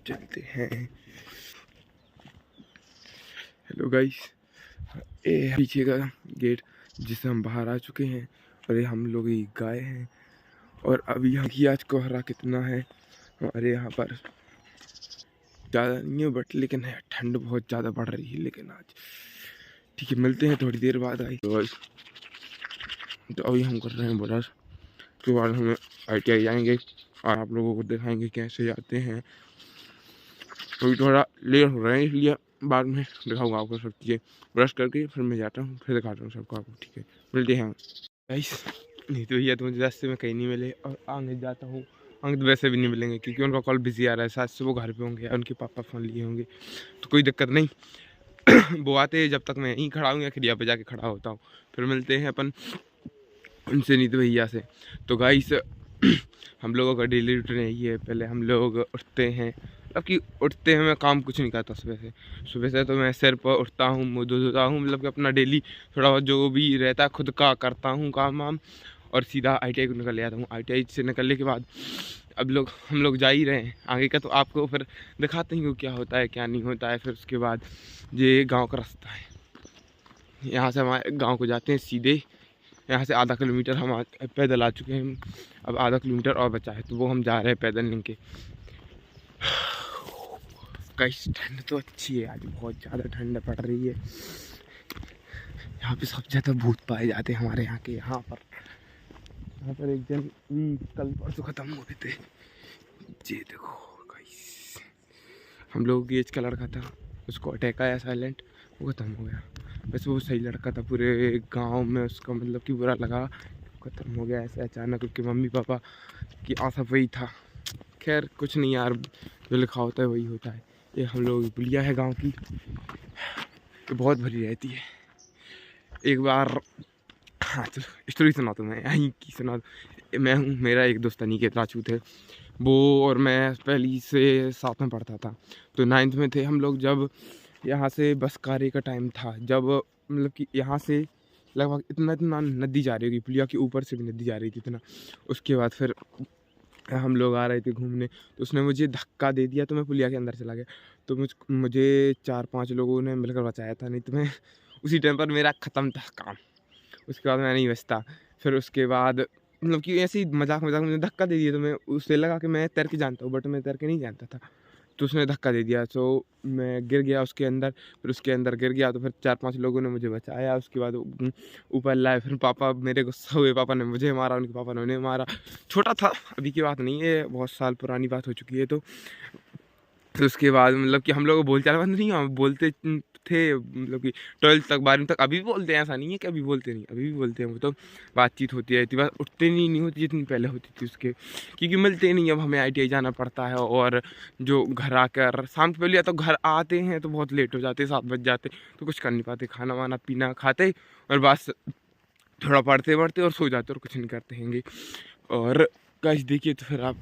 चलते हैं। Hello guys, ये पीछे का गेट जिससे हम बाहर आ चुके हैं और ये हम लोग ही गए हैं। और अभी यहाँ की आज कोहरा कितना है हमारे यहाँ पर, ज़्यादा नहीं है बट लेकिन है, ठंड बहुत ज़्यादा बढ़ रही है। लेकिन आज ठीक है, मिलते हैं थोड़ी देर बाद। आई तो अभी हम कर रहे हैं ब्रश, उसके बाद हमें ITI जाएंगे और आप लोगों को दिखाएंगे कैसे जाते हैं। अभी थोड़ा लेट हो रहा है इसलिए बाद में दिखाऊंगा आपको सब चीज़ें। ब्रश करके फिर मैं जाता हूँ, फिर दिखाता हूँ सबको आपको। ठीक है, मिलते हैं गाइस। नहीं तो भैया तो मुझे रास्ते में कहीं नहीं मिले, और आगे जाता हूँ। आगे तो वैसे भी नहीं मिलेंगे क्योंकि उनका कॉल बिजी आ रहा है, शायद से वो घर पे होंगे, उनके पापा फ़ोन लिए होंगे, तो कोई दिक्कत नहीं। वो आते हैं जब तक मैं यहीं खड़ा हूँ या खिड़िया पे जाके खड़ा होता हूँ, फिर मिलते हैं अपन उनसे, नहीं तो भैया से। तो गाइस हम लोगों का डेली रूटीन यही है। पहले हम लोग उठते हैं, मतलब कि उठते हैं, मैं काम कुछ नहीं करता सुबह से तो मैं सिर पर उठता हूँ, मुँह धोता हूँ, मतलब कि अपना डेली थोड़ा बहुत जो भी रहता है खुद का करता हूँ काम वाम, और सीधा ITI को निकल जाता हूँ। ITI से निकलने के बाद अब हम लोग जा ही रहे हैं आगे का, तो आपको फिर दिखाते हैं क्या होता है क्या नहीं होता है। फिर उसके बाद ये गाँव का रास्ता है, यहाँ से हमारे गाँव को जाते हैं सीधे। यहाँ से आधा किलोमीटर हम पैदल आ चुके हैं, अब आधा किलोमीटर और बचा है, तो वो हम जा रहे हैं पैदल लेके। गाइस ठंड तो अच्छी है, आज बहुत ज़्यादा ठंड पड़ रही है। यहाँ पे सबसे ज़्यादा भूत पाए जाते हैं हमारे यहाँ के। यहाँ पर एक जन भी कल परसों ख़त्म हो गए थे। ये देखो गाइस, हम लोग एज का लड़का था, उसको अटैक आया साइलेंट, वो ख़त्म हो गया। वैसे वो सही लड़का था, पूरे गांव में उसका मतलब कि बुरा लगा, ख़त्म हो गया ऐसे अचानक। उसके मम्मी पापा की आशा वही था। खैर कुछ नहीं यार, जो लिखा होता है वही होता है। ये हम लोग पुलिया है गांव की, तो बहुत भरी रहती है। एक बार हाँ चलो स्टोरी सुना तो मैं यहीं की सुना। मैं हूँ, मेरा एक दोस्त अनिकेत राजपूत है, वो और मैं पहली से साथ में पढ़ता था, तो 9th में थे हम लोग जब यहाँ से बस कार्य का टाइम था, जब मतलब कि यहाँ से लगभग इतना नदी जा रही होगी, पुलिया के ऊपर से भी नदी जा रही थी इतना। उसके बाद फिर हम लोग आ रहे थे घूमने, तो उसने मुझे धक्का दे दिया, तो मैं पुलिया के अंदर चला गया। तो मुझे 4-5 लोगों ने मिलकर बचाया था, नहीं तो मैं उसी टाइम पर मेरा ख़त्म था काम। उसके बाद मैं नहीं बचता। फिर उसके बाद मतलब कि ऐसे ही मजाक में मुझे धक्का दे दिया, तो मैं उससे लगा कि मैं तैर के जानता हूँ, बट मैं तैर के नहीं जानता था, तो उसने धक्का दे दिया, तो मैं गिर गया उसके अंदर। फिर उसके अंदर गिर गया, तो फिर 4-5 लोगों ने मुझे बचाया। उसके बाद ऊपर लाए, फिर पापा मेरे गुस्सा हुए, पापा ने मुझे मारा, उनके पापा ने उन्हें मारा। छोटा था, अभी की बात नहीं है, बहुत साल पुरानी बात हो चुकी है। तो फिर उसके बाद मतलब कि हम लोग बोलचाल बंद नहीं, हम बोलते थे, मतलब कि 12th तक 12वीं तक अभी भी बोलते हैं, ऐसा नहीं है कि अभी बोलते नहीं, अभी भी बोलते हैं। वो तो बातचीत होती रहती, बस उठते नहीं होती जितनी पहले होती थी उसके, क्योंकि मिलते नहीं। अब हमें ITI जाना पड़ता है, और जो घर आकर शाम को पहले, या तो घर आते हैं तो बहुत लेट हो जाते, 7 बज जाते, तो कुछ कर नहीं पाते, खाना वाना पीना खाते और बस थोड़ा पढ़ते पढ़ते और सो जाते और कुछ नहीं करते हैंगे। और गाइस देखिए, तो फिर आप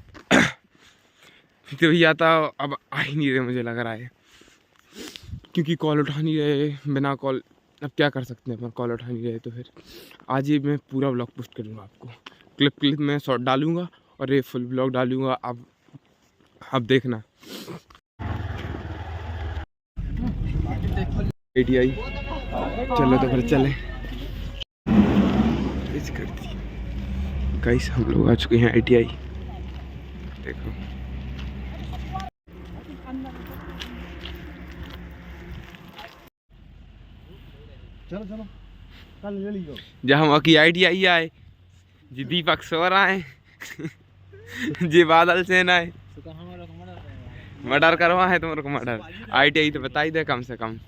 तो भैया था, अब आ ही नहीं रहे मुझे लग रहा है, क्योंकि कॉल उठा नहीं रहे, बिना कॉल अब क्या कर सकते हैं अपन, कॉल उठा नहीं रहे। तो फिर आज ही मैं पूरा ब्लॉग पोस्ट करूँगा, आपको क्लिप में शॉर्ट डालूँगा और ये फुल ब्लॉग डालूँगा। अब देखना। ITI चलो तो फिर चले। गाइस हम लोग आ चुके हैं ITI, देखो चलो चलो कल ले लियो। जब हम की ITI आए, जी दीपक सोर आए, जी बादल सेन आए, मर्डर करवा है तुम्हारे को, मर्डर ITI तो बता ही दे कम से कम।